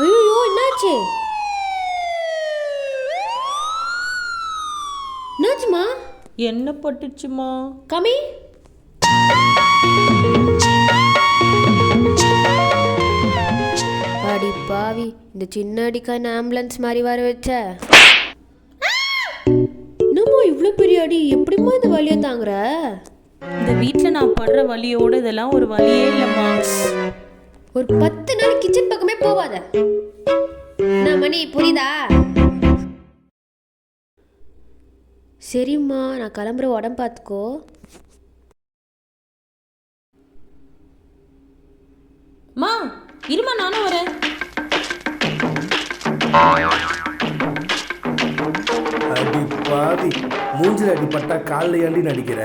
ஐயோ என்னாச்சு? என்னாச்சுமா? என்ன பட்டுச்சுமா? கமி அடி பாவி, இந்த சின்ன அடிக்கான ஆம்புலன்ஸ் மாதிரி வர வச்ச. என்னம்மா இவ்வளோ பெரிய அடி? எப்படிம்மா இந்த வலியை தாங்குற? இந்த வீட்டில் நான் படுற வலியோட இதெல்லாம் ஒரு வலியே இல்லைம்மா. ஒரு 10 நாள் கிச்சன் பக்கமே போவாத. நான் மணி புரியுதா? சரிம்மா, நான் கிளம்புற, உடம்பு பார்த்துக்கோ. மா இருமா, நானும் வரேன். அடி பாவி, மூஞ்சில் அடிப்பட்டா காலில் ஏண்டி நடிக்கிற?